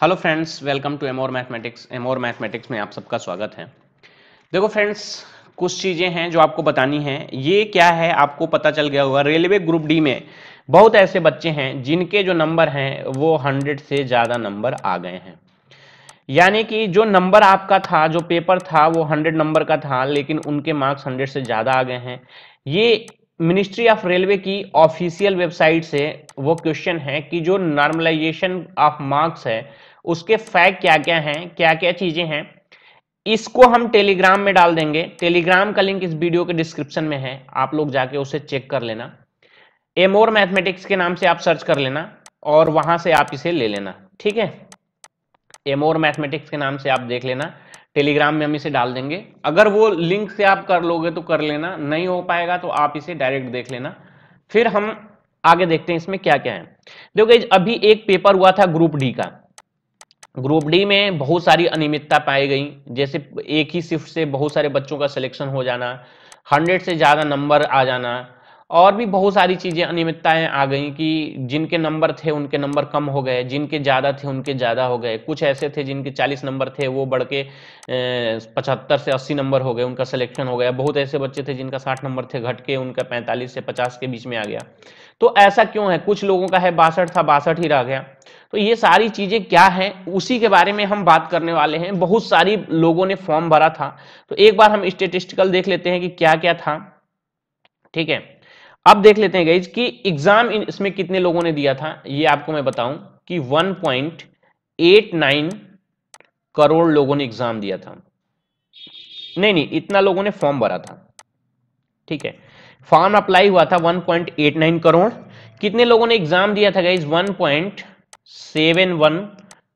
Hello friends, welcome to Amor Mathematics. Amor Mathematics में आप सबका स्वागत है। देखो फ्रेंड्स, कुछ चीज़ें हैं जो आपको बतानी हैं। ये क्या है आपको पता चल गया होगा, रेलवे ग्रुप डी में बहुत ऐसे बच्चे हैं जिनके जो नंबर हैं वो 100 से ज़्यादा नंबर आ गए हैं। यानी कि जो नंबर आपका था, जो पेपर था वो 100 नंबर का था, लेकिन उनके मार्क्स 100 से ज़्यादा आ गए हैं। ये मिनिस्ट्री ऑफ रेलवे की ऑफिशियल वेबसाइट से वो क्वेश्चन है कि जो नॉर्मलाइजेशन ऑफ मार्क्स है उसके फैक्ट क्या क्या हैं, क्या क्या चीज़ें हैं। इसको हम टेलीग्राम में डाल देंगे। टेलीग्राम का लिंक इस वीडियो के डिस्क्रिप्शन में है, आप लोग जाके उसे चेक कर लेना। एमोर मैथमेटिक्स के नाम से आप सर्च कर लेना और वहां से आप इसे ले लेना, ठीक है। एमोर मैथमेटिक्स के नाम से आप देख लेना, टेलीग्राम में हम इसे डाल देंगे। अगर वो लिंक से आप कर लोगे तो कर लेना, नहीं हो पाएगा तो आप इसे डायरेक्ट देख लेना। फिर हम आगे देखते हैं इसमें क्या क्या है। देखो अभी एक पेपर हुआ था ग्रुप डी का। ग्रुप डी में बहुत सारी अनियमितता पाई गई, जैसे एक ही शिफ्ट से बहुत सारे बच्चों का सिलेक्शन हो जाना, 100 से ज़्यादा नंबर आ जाना, और भी बहुत सारी चीज़ें अनियमितताएं आ गई कि जिनके नंबर थे उनके नंबर कम हो गए, जिनके ज़्यादा थे उनके ज़्यादा हो गए। कुछ ऐसे थे जिनके 40 नंबर थे वो बढ़ के 75 से 80 नंबर हो गए, उनका सिलेक्शन हो गया। बहुत ऐसे बच्चे थे जिनका 60 नंबर थे, घट के उनका 45 से 50 के बीच में आ गया। तो ऐसा क्यों है? कुछ लोगों का है 62 था, 62 ही रह गया। तो ये सारी चीजें क्या है उसी के बारे में हम बात करने वाले हैं। बहुत सारी लोगों ने फॉर्म भरा था, तो एक बार हम स्टेटिस्टिकल देख लेते हैं कि क्या क्या था, ठीक है। अब देख लेते हैं गाइज कि एग्जाम इसमें कितने लोगों ने दिया था। ये आपको मैं बताऊं कि 1.89 करोड़ लोगों ने एग्जाम दिया था। नहीं, इतना लोगों ने फॉर्म भरा था, ठीक है। फॉर्म अप्लाई हुआ था 1.89 करोड़। कितने लोगों ने एग्जाम दिया था गाइज? 1.71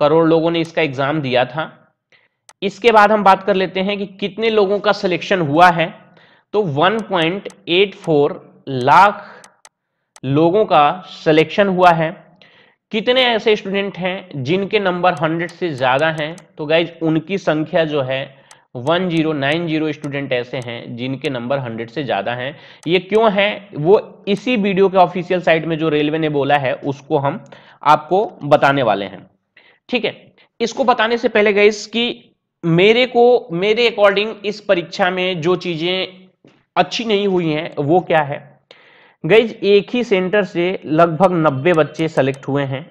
करोड़ लोगों ने इसका एग्जाम दिया था। इसके बाद हम बात कर लेते हैं कि कितने लोगों का सिलेक्शन हुआ है। तो 1.84 लाख लोगों का सिलेक्शन हुआ है। कितने ऐसे स्टूडेंट हैं जिनके नंबर 100 से ज्यादा हैं? तो गाइज उनकी संख्या जो है 1090 स्टूडेंट ऐसे हैं जिनके नंबर 100 से ज्यादा हैं। ये क्यों है वो इसी वीडियो के ऑफिशियल साइट में जो रेलवे ने बोला है उसको हम आपको बताने वाले हैं, ठीक है। इसको बताने से पहले गाइस कि मेरे अकॉर्डिंग इस परीक्षा में जो चीजें अच्छी नहीं हुई हैं वो क्या है। गाइज एक ही सेंटर से लगभग 90 बच्चे सेलेक्ट हुए हैं,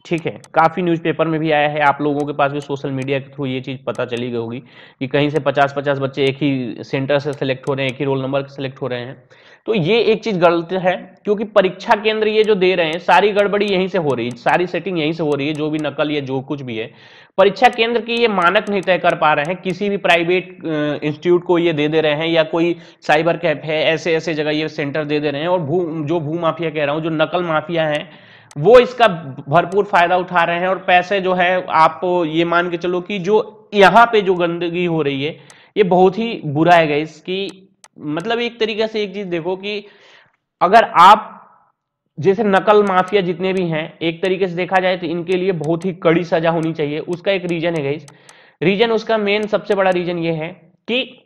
ठीक है। काफी न्यूज़पेपर में भी आया है, आप लोगों के पास भी सोशल मीडिया के थ्रू ये चीज पता चली गई होगी कि कहीं से 50-50 बच्चे एक ही सेंटर से सिलेक्ट हो रहे हैं, एक ही रोल नंबर से सिलेक्ट हो रहे हैं। तो ये एक चीज गलत है, क्योंकि परीक्षा केंद्र ये जो दे रहे हैं सारी गड़बड़ी यहीं से हो रही है, सारी सेटिंग यहीं से हो रही है। जो भी नकल या जो कुछ भी है, परीक्षा केंद्र की ये मानक नहीं तय कर पा रहे हैं। किसी भी प्राइवेट इंस्टीट्यूट को ये दे रहे हैं, या कोई साइबर कैफ है, ऐसे ऐसे जगह ये सेंटर दे रहे हैं। और जो भू माफिया कह रहा हूँ, जो नकल माफिया है, वो इसका भरपूर फायदा उठा रहे हैं। और पैसे जो है, आप ये मान के चलो कि जो यहाँ पे जो गंदगी हो रही है ये बहुत ही बुरा है गाइस। कि मतलब एक तरीके से एक चीज देखो कि अगर आप जैसे नकल माफिया जितने भी हैं, एक तरीके से देखा जाए तो इनके लिए बहुत ही कड़ी सजा होनी चाहिए। उसका एक रीजन है गाइस। रीजन उसका मेन सबसे बड़ा रीजन ये है कि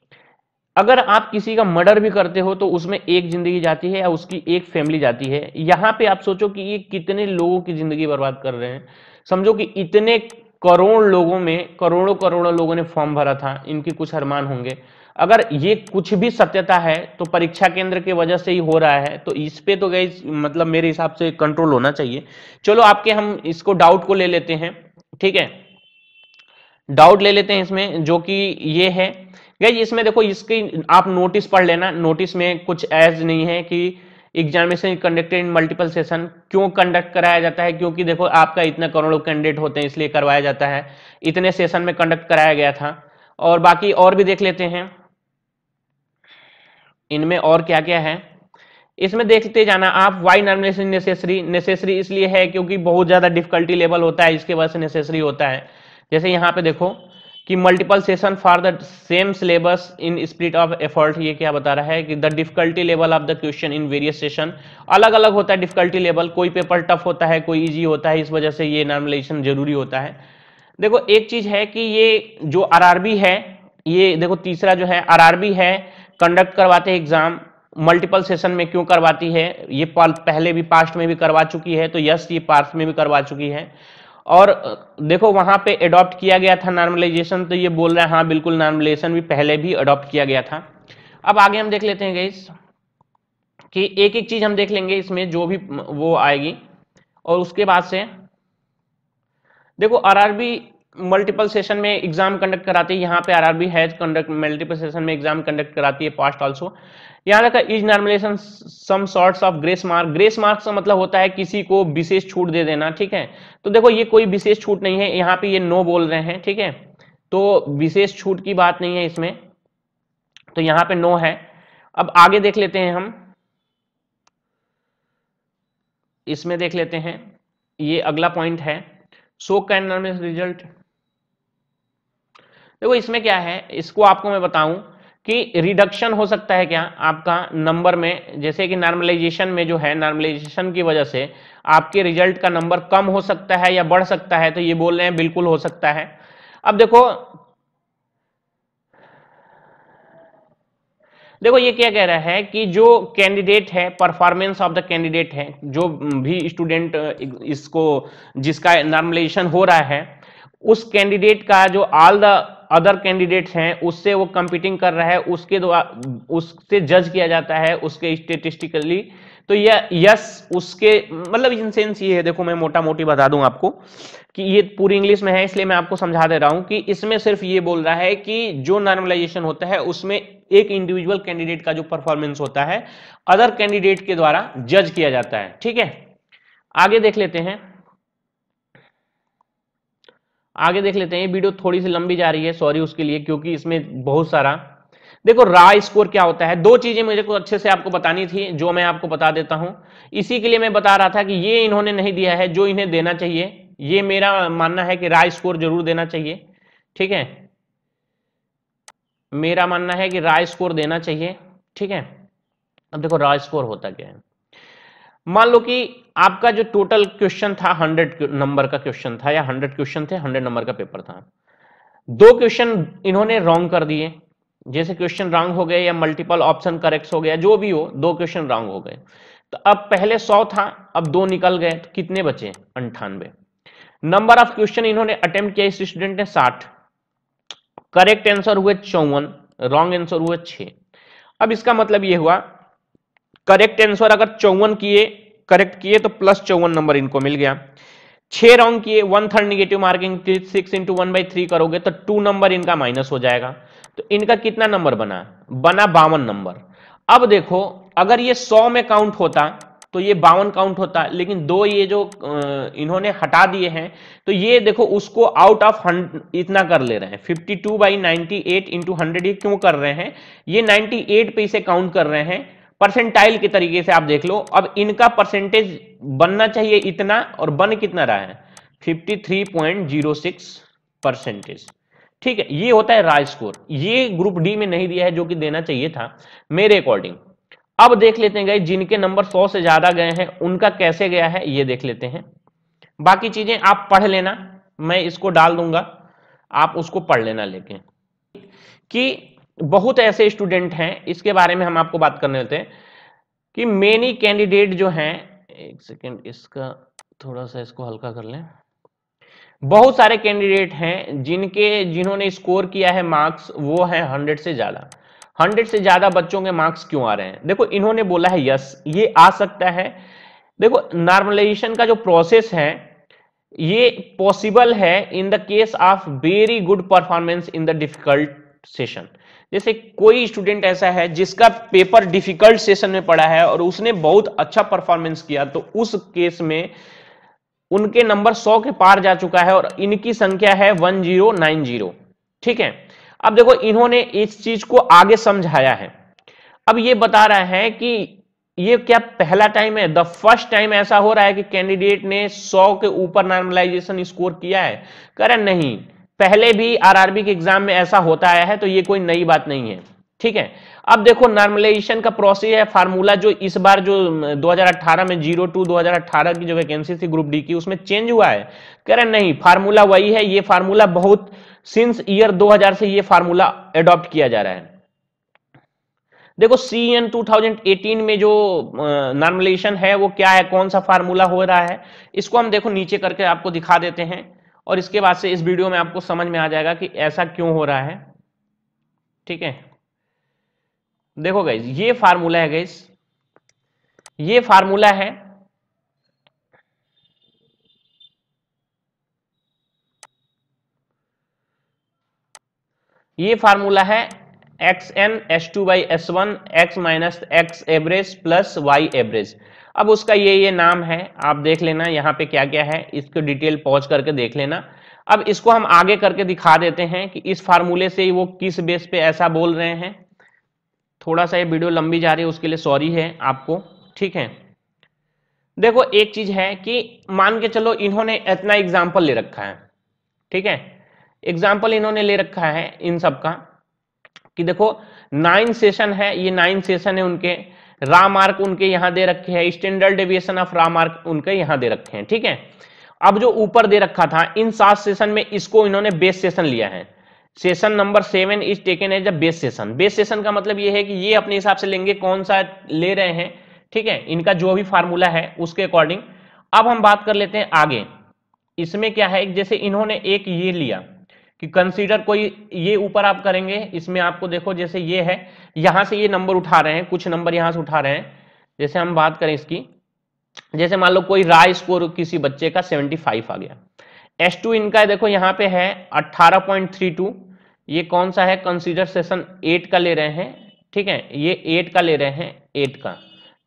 अगर आप किसी का मर्डर भी करते हो तो उसमें एक जिंदगी जाती है या उसकी एक फैमिली जाती है। यहां पे आप सोचो कि ये कितने लोगों की जिंदगी बर्बाद कर रहे हैं। समझो कि इतने करोड़ लोगों में करोड़ों करोड़ों लोगों ने फॉर्म भरा था, इनके कुछ अरमान होंगे। अगर ये कुछ भी सत्यता है तो परीक्षा केंद्र की वजह से ही हो रहा है। तो इस पे तो गई मतलब मेरे हिसाब से कंट्रोल होना चाहिए। चलो आपके हम इसको डाउट को ले लेते हैं, ठीक है। डाउट ले लेते हैं इसमें, जो कि ये है गाइस। इसमें देखो इसकी आप नोटिस पढ़ लेना। नोटिस में कुछ ऐज नहीं है कि examination conducted in multiple session. क्यों कंडक्ट कराया जाता है? क्योंकि देखो आपका इतने करोड़ों कैंडिडेट होते हैं इसलिए करवाया जाता है। इतने सेशन में कंडक्ट कराया गया था। और बाकी और भी देख लेते हैं इनमें और क्या क्या है। इसमें देखते जाना आप। Y normalisation necessary? नेसेसरी इसलिए है क्योंकि बहुत ज्यादा डिफिकल्टी लेवल होता है, इसके वजह से नेसेसरी होता है। जैसे यहाँ पे देखो कि multiple session for the same syllabus in split of effort. ये क्या बता रहा है कि the difficulty level of the question in various session अलग अलग होता है। डिफिकल्टी लेवल, कोई पेपर टफ होता है, कोई इजी होता है, इस वजह से ये नॉर्मलाइजेशन जरूरी होता है। देखो एक चीज है कि ये जो आरआरबी है, ये देखो तीसरा जो है आरआरबी है, कंडक्ट करवाते हैं एग्जाम मल्टीपल सेशन में। क्यों करवाती है? ये पहले भी पास्ट में भी करवा चुकी है, तो यस ये पास्ट में भी करवा चुकी है। और देखो वहां पे अडॉप्ट किया गया था नॉर्मलाइजेशन, तो ये बोल रहा है हाँ बिल्कुल नॉर्मलाइजेशन भी पहले भी अडॉप्ट किया गया था। अब आगे हम देख लेते हैं गाइस कि एक एक चीज हम देख लेंगे इसमें जो भी वो आएगी, और उसके बाद से देखो आरआरबी मल्टीपल सेशन में एग्जाम कंडक्ट कराती है, यहाँ पे RRB has conduct multiple session में एग्जाम कंडक्ट कराती है पास्ट आल्सो। यहाँ देखा is normalisation some sorts of grace mark, grace mark का मतलब होता है किसी को विशेष छूट दे देना, ठीक है। तो देखो ये कोई विशेष छूट नहीं है, यहाँ पे ये नो बोल रहे हैं, ठीक है, तो विशेष छूट की बात नहीं है इसमें, तो यहाँ पे नो है। अब आगे देख लेते हैं हम, इसमें देख लेते हैं, ये अगला पॉइंट है शो कैन नॉर्मलाइज रिजल्ट। देखो इसमें क्या है, इसको आपको मैं बताऊं कि रिडक्शन हो सकता है क्या आपका नंबर में, जैसे कि नॉर्मलाइजेशन में जो है, नॉर्मलाइजेशन की वजह से आपके रिजल्ट का नंबर कम हो सकता है या बढ़ सकता है, तो ये बोल रहे हैं बिल्कुल हो सकता है। अब देखो ये क्या कह रहा है कि जो कैंडिडेट है, परफॉर्मेंस ऑफ द कैंडिडेट है, जो भी स्टूडेंट इसको जिसका नॉर्मलाइजेशन हो रहा है, उस कैंडिडेट का जो ऑल द अदर कैंडिडेट्स हैं उससे वो कंपीटिंग कर रहा है, उसके द्वारा उससे जज किया जाता है उसके स्टेटिस्टिकली। तो यह यस उसके मतलब इन सेंस ये है, देखो मैं मोटा मोटी बता दूं आपको कि ये पूरी इंग्लिश में है इसलिए मैं आपको समझा दे रहा हूं कि इसमें सिर्फ ये बोल रहा है कि जो नॉर्मलाइजेशन होता है उसमें एक इंडिविजुअल कैंडिडेट का जो परफॉर्मेंस होता है अदर कैंडिडेट के द्वारा जज किया जाता है, ठीक है। आगे देख लेते हैं, आगे देख लेते हैं। ये वीडियो थोड़ी सी लंबी जा रही है, सॉरी उसके लिए, क्योंकि इसमें बहुत सारा देखो रा स्कोर क्या होता है, दो चीजें मुझे को अच्छे से आपको बतानी थी जो मैं आपको बता देता हूं। इसी के लिए मैं बता रहा था कि ये इन्होंने नहीं दिया है जो इन्हें देना चाहिए, ये मेरा मानना है कि रा स्कोर जरूर देना चाहिए, ठीक है, मेरा मानना है कि रा स्कोर देना चाहिए, ठीक है। अब देखो रा स्कोर होता क्या है, मान लो कि आपका जो टोटल क्वेश्चन था 100 नंबर का क्वेश्चन था या 100 क्वेश्चन थे, 100 नंबर का पेपर था, दो क्वेश्चन इन्होंने रॉन्ग कर दिए, जैसे क्वेश्चन रॉन्ग हो गए या मल्टीपल ऑप्शन करेक्ट हो गया, जो भी हो, दो क्वेश्चन रॉन्ग हो गए। तो अब पहले 100 था, अब दो निकल गए, तो कितने बचे 98। नंबर ऑफ क्वेश्चन इन्होंने अटेम्प्ट किया इस स्टूडेंट ने 60, करेक्ट आंसर हुए 54, रॉन्ग आंसर हुए 6। अब इसका मतलब ये हुआ करेक्ट आंसर अगर 54 किए, करेक्ट किए तो प्लस 54 नंबर इनको मिल गया, 6 रॉन्ग किए 1/3 निगेटिव मार्किंग, 6 इंटू 1/3 करोगे तो 2 नंबर इनका माइनस हो जाएगा, तो इनका कितना नंबर बना 52 नंबर। अब देखो अगर ये 100 में काउंट होता तो ये 52 काउंट होता, लेकिन दो ये जो इन्होंने हटा दिए हैं, तो ये देखो उसको आउट ऑफ इतना कर ले रहे हैं, 52/98 इंटू 100, ये क्यों कर रहे हैं, ये 98 पे इसे काउंट कर रहे हैं परसेंटाइल के तरीके से, आप देख लो। अब इनका परसेंटेज बनना चाहिए इतना, और बन कितना रहा है 53.06 परसेंटेज, ठीक है। ये होता है राय स्कोर, ये ग्रुप डी में नहीं दिया है जो कि देना चाहिए था मेरे अकॉर्डिंग। अब देख लेते हैं जिनके नंबर 100 से ज्यादा गए हैं उनका कैसे गया है, ये देख लेते हैं। बाकी चीजें आप पढ़ लेना, मैं इसको डाल दूंगा, आप उसको पढ़ लेना, लेकिन कि बहुत ऐसे स्टूडेंट हैं, इसके बारे में हम आपको बात करने देते हैं कि मेनी कैंडिडेट जो हैं, एक सेकेंड इसका थोड़ा सा इसको हल्का कर लें, बहुत सारे कैंडिडेट हैं जिन्होंने स्कोर किया है मार्क्स वो है 100 से ज्यादा। 100 से ज्यादा बच्चों के मार्क्स क्यों आ रहे हैं, देखो इन्होंने बोला है यस ये आ सकता है। देखो नॉर्मलाइजेशन का जो प्रोसेस है ये पॉसिबल है in the case of very good performance in the difficult session. जैसे कोई स्टूडेंट ऐसा है जिसका पेपर डिफिकल्ट सेशन में पड़ा है और उसने बहुत अच्छा परफॉर्मेंस किया, तो उस केस में उनके नंबर 100 के पार जा चुका है और इनकी संख्या है 1090, ठीक है। अब देखो इन्होंने इस चीज को आगे समझाया है, अब ये बता रहा है कि ये क्या पहला टाइम है, द फर्स्ट टाइम ऐसा हो रहा है कि कैंडिडेट ने 100 के ऊपर नॉर्मलाइजेशन स्कोर किया है, कह रहा नहीं पहले भी आरआरबी के एग्जाम में ऐसा होता आया है, तो ये कोई नई बात नहीं है, ठीक है। अब देखो नॉर्मलाइजेशन का प्रोसेस है, फार्मूला जो इस बार जो 2018 में 02 2018 की जो वैकेंसी थी ग्रुप डी की उसमें चेंज हुआ है, कह रहे नहीं फार्मूला वही है, ये फार्मूला बहुत सिंस ईयर 2000 से ये फार्मूला अडॉप्ट किया जा रहा है। देखो CN 2018 में जो नॉर्मलाइजेशन है वो क्या है, कौन सा फार्मूला हो रहा है, इसको हम देखो नीचे करके आपको दिखा देते हैं और इसके बाद से इस वीडियो में आपको समझ में आ जाएगा कि ऐसा क्यों हो रहा है। ठीक है, देखो गाइस ये फार्मूला है गाइस, ये फार्मूला है XN/S2/S1 x minus x average plus y average. अब उसका ये नाम है, आप देख लेना यहाँ पे क्या क्या है, इसको डिटेल पॉज करके देख लेना। अब इसको हम आगे करके दिखा देते हैं कि इस फार्मूले से वो किस बेस पे ऐसा बोल रहे हैं। थोड़ा सा ये वीडियो लंबी जा रही है, उसके लिए सॉरी है आपको। ठीक है, देखो एक चीज है कि मान के चलो इन्होंने इतना एग्जाम्पल ले रखा है। ठीक है, एग्जाम्पल इन्होंने ले रखा है इन सब का कि देखो 9 सेशन है, ये 9 सेशन है उनके, रा मार्क उनके यहां दे रखे हैं, स्टैंडर्ड डेविएशन ऑफ रा मार्क उनके यहां दे रखे हैं। ठीक है, अब जो ऊपर दे रखा था इन 7 सेशन में इसको इन्होंने बेस सेशन लिया है। Session number 7 is taken as a base session. Base session का मतलब ये है कि ये अपने हिसाब से लेंगे कौन सा ले रहे हैं। ठीक है, इनका जो भी फार्मूला है उसके अकॉर्डिंग। अब हम बात कर लेते हैं आगे, इसमें क्या है, जैसे इन्होंने एक ये लिया कि कंसीडर कोई, ये ऊपर आप करेंगे इसमें आपको देखो जैसे ये है, यहां से ये नंबर उठा रहे हैं, कुछ नंबर यहां से उठा रहे हैं। जैसे हम बात करें इसकी, जैसे मान लो कोई राय स्कोर किसी बच्चे का 75 आ गया, S2 इनका देखो यहाँ पे है 18.32, ये कौन सा है, कंसीडर सेशन 8 का ले रहे हैं। ठीक है, ये 8 का ले रहे हैं, 8 का।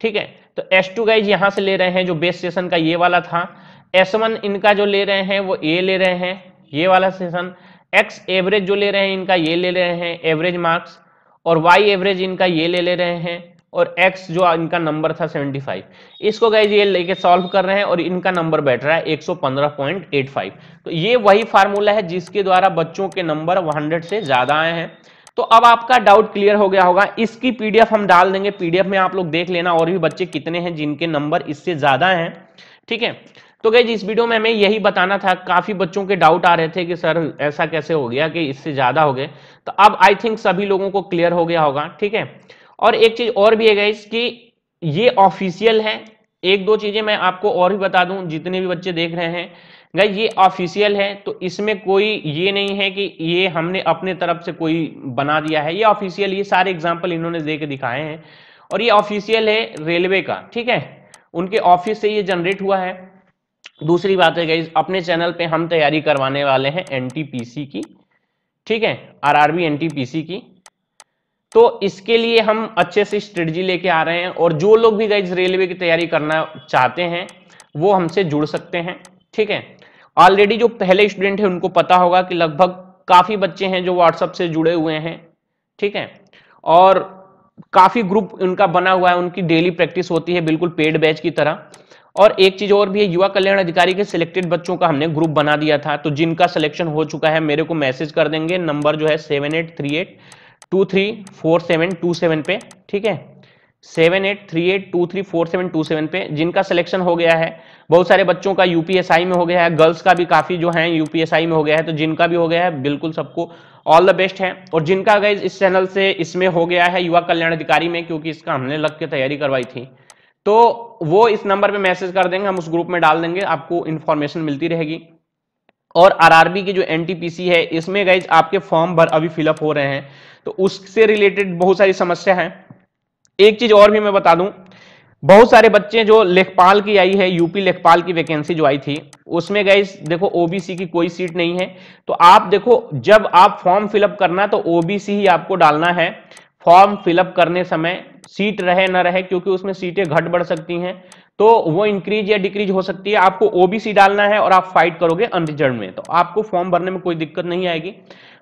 ठीक है, तो S2 गाइज यहां से ले रहे हैं जो बेस सेशन का ये वाला था। S1 इनका जो ले रहे हैं वो ए ले रहे हैं, ये वाला सेशन। एक्स एवरेज जो ले रहे हैं इनका ये ले रहे हैं एवरेज मार्क्स, और वाई एवरेज इनका ये ले रहे हैं, और एक्स जो इनका नंबर था 75, इसको गाइज ये लेके सॉल्व कर रहे हैं और इनका नंबर बैठ रहा है 115.85। तो ये वही फार्मूला है जिसके द्वारा बच्चों के नंबर 100 से ज्यादा आए हैं। तो अब आपका डाउट क्लियर हो गया होगा, इसकी पीडीएफ हम डाल देंगे, पीडीएफ में आप लोग देख लेना और भी बच्चे कितने हैं जिनके नंबर इससे ज्यादा हैं। ठीक है, तो गाइस इस वीडियो में हमें यही बताना था, काफी बच्चों के डाउट आ रहे थे कि सर ऐसा कैसे हो गया कि इससे ज्यादा हो गए, तो अब आई थिंक सभी लोगों को क्लियर हो गया होगा। ठीक है, और एक चीज और भी है गाइस कि ये ऑफिशियल है, एक दो चीजें मैं आपको और भी बता दूं, जितने भी बच्चे देख रहे हैं गाइस ये ऑफिशियल है, तो इसमें कोई ये नहीं है कि ये हमने अपने तरफ से कोई बना दिया है, ये ऑफिशियल, ये सारे एग्जाम्पल इन्होंने दे के दिखाए हैं और ये ऑफिशियल है रेलवे का। ठीक है, उनके ऑफिस से ये जनरेट हुआ है। दूसरी बात है गाइस, अपने चैनल पे हम तैयारी करवाने वाले हैं एनटीपीसी की। ठीक है, आरआरबी एनटीपीसी की, तो इसके लिए हम अच्छे से स्ट्रेटजी लेके आ रहे हैं और जो लोग भी गाइस रेलवे की तैयारी करना चाहते हैं वो हमसे जुड़ सकते हैं। ठीक है, ऑलरेडी जो पहले स्टूडेंट है उनको पता होगा कि लगभग काफी बच्चे हैं जो व्हाट्सएप से जुड़े हुए हैं। ठीक है, और काफी ग्रुप उनका बना हुआ है, उनकी डेली प्रैक्टिस होती है बिल्कुल पेड बैच की तरह। और एक चीज और भी है, युवा कल्याण अधिकारी के सिलेक्टेड बच्चों का हमने ग्रुप बना दिया था, तो जिनका सिलेक्शन हो चुका है मेरे को मैसेज कर देंगे, नंबर जो है 7838234727 पे। ठीक है, 7838234727 पे, जिनका सिलेक्शन हो गया है, बहुत सारे बच्चों का यूपीएसआई में हो गया है, गर्ल्स का भी काफी जो है यूपीएसआई में हो गया है, तो जिनका भी हो गया है बिल्कुल सबको ऑल द बेस्ट है। और जिनका गाइज इस चैनल से इसमें हो गया है युवा कल्याण अधिकारी में, क्योंकि इसका हमने लग के तैयारी करवाई थी, तो वो इस नंबर पे मैसेज कर देंगे, हम उस ग्रुप में डाल देंगे, आपको इंफॉर्मेशन मिलती रहेगी। और आरआरबी की जो एनटीपीसी है इसमें गाइज आपके फॉर्म भर अभी फिलअप हो रहे हैं, तो उससे रिलेटेड बहुत सारी समस्या है। एक चीज और भी मैं बता दूं, बहुत सारे बच्चे जो लेखपाल की आई है, यूपी लेखपाल की वैकेंसी जो आई थी, उसमें गाइस देखो ओबीसी की कोई सीट नहीं है, तो आप देखो जब आप फॉर्म फिलअप करना तो ओबीसी ही आपको डालना है फॉर्म फिलअप करने समय, सीट रहे ना रहे, क्योंकि उसमें सीटें घट बढ़ सकती हैं, तो वो इंक्रीज या डिक्रीज हो सकती है। आपको ओबीसी डालना है और आप फाइट करोगे अनरिजर्व में, तो आपको फॉर्म भरने में कोई दिक्कत नहीं आएगी।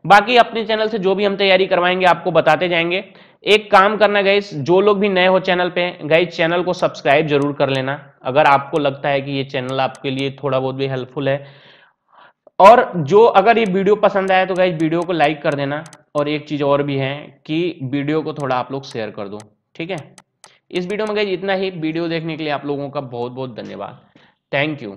बाकी अपने चैनल से जो भी हम तैयारी करवाएंगे आपको बताते जाएंगे। एक काम करना गाइस, जो लोग भी नए हो चैनल पे, गाइस चैनल को सब्सक्राइब जरूर कर लेना अगर आपको लगता है कि ये चैनल आपके लिए थोड़ा बहुत भी हेल्पफुल है। और जो अगर ये वीडियो पसंद आया तो गाइस वीडियो को लाइक कर देना, और एक चीज और भी है कि वीडियो को थोड़ा आप लोग शेयर कर दो। ठीक है, इस वीडियो में गाइस इतना ही। वीडियो देखने के लिए आप लोगों का बहुत बहुत धन्यवाद। Thank you.